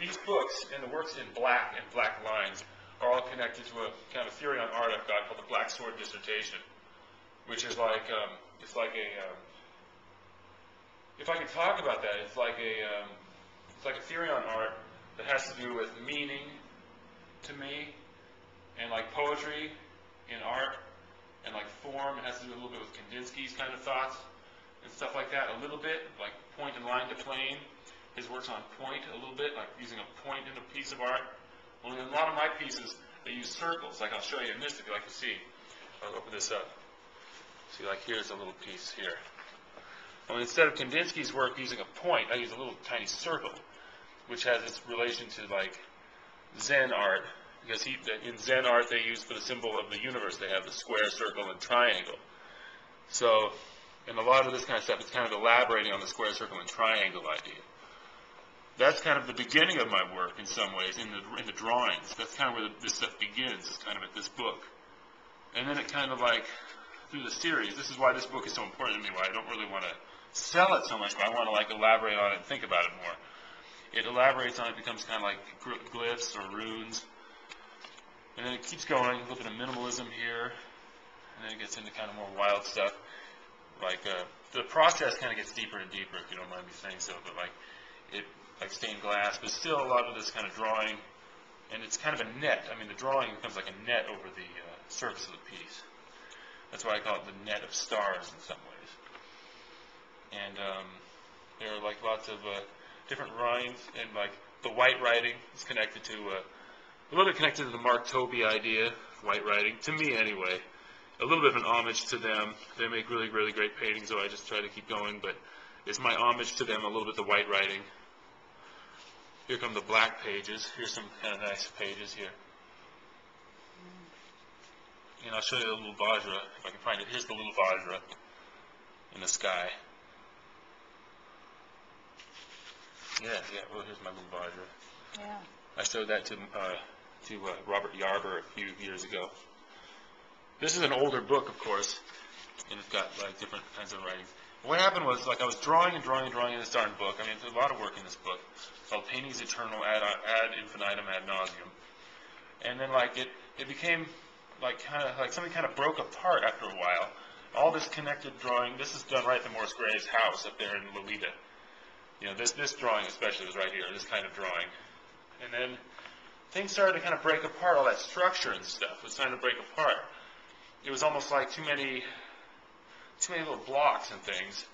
these books and the works in black and black lines are all connected to a kind of theory on art I've got called the Black Sword Dissertation, which is like it's like a if I could talk about that, it's like a theory on art that has to do with meaning to me, and like poetry in art, and like form. It has to do a little bit with Kandinsky's kind of thoughts and stuff like that. A little bit like point and line to plane. His work's on point a little bit, like using a point in a piece of art. Only in a lot of my pieces, they use circles. Like I'll show you in this if you like to see. I'll open this up. See, like here's a little piece here. Only instead of Kandinsky's work using a point, I use a little tiny circle, which has its relation to like Zen art. Because in Zen art, they use for the symbol of the universe, they have the square, circle, and triangle. So, in a lot of this kind of stuff, it's kind of elaborating on the square, circle, and triangle idea. That's kind of the beginning of my work in some ways, in the drawings. That's kind of where this stuff begins, is kind of at this book. And then it kind of like, through the series, this is why this book is so important to me, why I don't really want to sell it so much, but I want to like elaborate on it and think about it more. It elaborates on it, becomes kind of like glyphs or runes. And then it keeps going, a little bit of minimalism here, and then it gets into kind of more wild stuff. Like, the process kind of gets deeper and deeper, if you don't mind me saying so, but like stained glass, but still a lot of this kind of drawing, and it's kind of a net. I mean, the drawing becomes like a net over the surface of the piece. That's why I call it the net of stars in some ways. And there are like lots of different rhymes, and like the white writing is connected to, a little bit connected to the Mark Tobey idea of white writing, to me anyway. A little bit of an homage to them. They make really, really great paintings, so I just try to keep going, but it's my homage to them, a little bit the white writing. Here come the black pages. Here's some kind of nice pages here. And I'll show you the little Vajra, if I can find it. Here's the little Vajra in the sky. Yeah, well, here's my little Vajra. Yeah. I showed that to Robert Yarber a few years ago. This is an older book, of course, and it's got like different kinds of writings. What happened was, like, I was drawing and drawing and drawing in this darn book. I mean, there's a lot of work in this book. It's called Paintings Eternal ad infinitum ad nauseum. And then, like, it became, like, kind of, like, something kind of broke apart after a while. All this connected drawing, this is done right at the Morris Gray's house up there in Lolita. You know, this drawing especially was right here, this kind of drawing. And then things started to kind of break apart, all that structure and stuff was starting to break apart. It was almost like too many little blocks and things.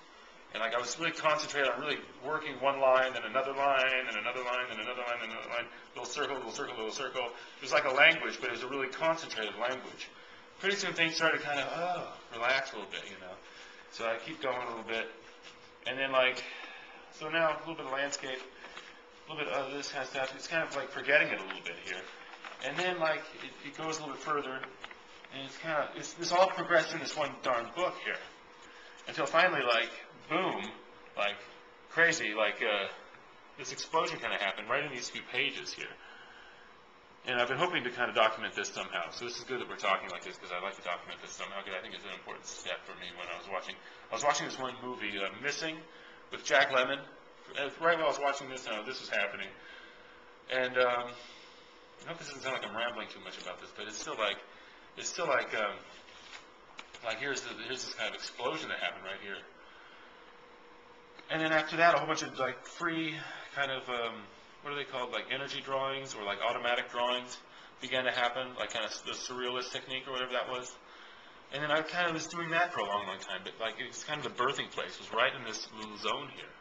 And like I was really concentrated on really working one line, then another line, and another line, and another line, and another line, little circle, little circle, little circle. It was like a language, but it was a really concentrated language. Pretty soon things started kind of, relax a little bit, you know. So I keep going a little bit. And then like, so now a little bit of landscape, a little bit of this kind of stuff. It's kind of like forgetting it a little bit here. And then like, it goes a little bit further, and it's kind of, this all progressed in this one darn book here. Until finally, like, boom, like, crazy, like, this explosion kind of happened right in these few pages here. And I've been hoping to kind of document this somehow. So this is good that we're talking like this, because I'd like to document this somehow, because I think it's an important step for me when I was watching. I was watching this one movie, Missing, with Jack Lemmon. Right while I was watching this, this was happening. And I hope this doesn't sound like I'm rambling too much about this, but it's still like here's this kind of explosion that happened right here. And then after that, a whole bunch of like free kind of, what are they called, like energy drawings or like automatic drawings began to happen, like kind of the surrealist technique or whatever that was. And then I kind of was doing that for a long, long time, but like it was kind of the birthing place, was right in this little zone here.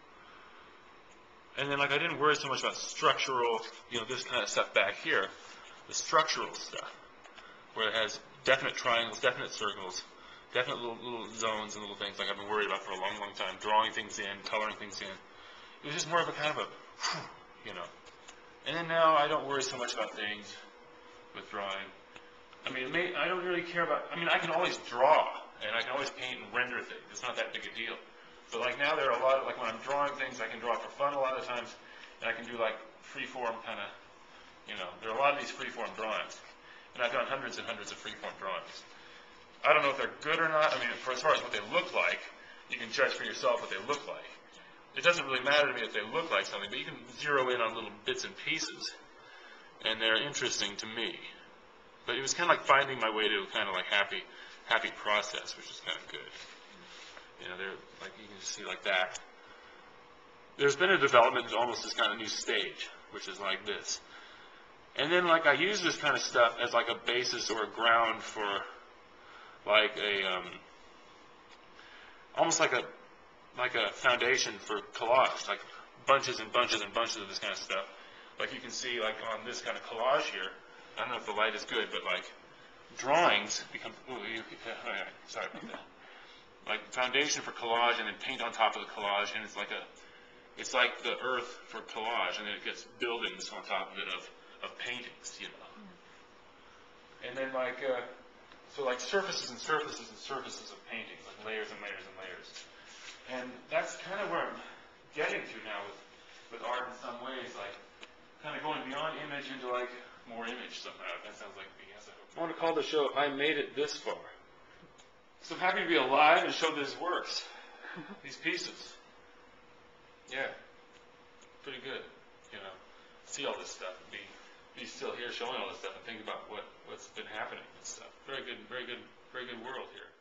And then like I didn't worry so much about structural, this kind of stuff back here, the structural stuff, where it has definite triangles, definite circles, definite little zones and little things like I've been worried about for a long, long time, drawing things in, coloring things in. It was just more of a kind of a, And then now I don't worry so much about things with drawing. I mean, I don't really care about, I can always draw, and I can always paint and render things. It's not that big a deal. But like now there are a lot of, like when I'm drawing things, I can draw for fun a lot of times, and I can do like free-form kind of, there are a lot of these free-form drawings. And I've done hundreds and hundreds of free-form drawings. I don't know if they're good or not. I mean, as far as what they look like, you can judge for yourself what they look like. It doesn't really matter to me if they look like something, but you can zero in on little bits and pieces, and they're interesting to me. But it was kind of like finding my way to a kind of like happy process, which is kind of good. You know, they're like, you can see like that. There's been a development to almost this kind of new stage, which is like this. And then like I use this kind of stuff as like a basis or a ground for like a almost like a foundation for collage, like bunches and bunches and bunches of this kind of stuff. Like you can see like on this kind of collage here, I don't know if the light is good, but like drawings become, sorry about that. Like foundation for collage and then paint on top of the collage, and it's like the earth for collage, and then it gets buildings on top of it of paintings, you know. And then like, so like surfaces and surfaces and surfaces of paintings, like layers and layers and layers. And that's kind of where I'm getting to now with art in some ways, like kind of going beyond image into like more image somehow. That sounds like BS. I want to call the show "I Made It This Far." So I'm happy to be alive and show these works, these pieces. Yeah, pretty good. You know, see all this stuff, and be still here showing all this stuff, and think about what's been happening and stuff. Very good world here.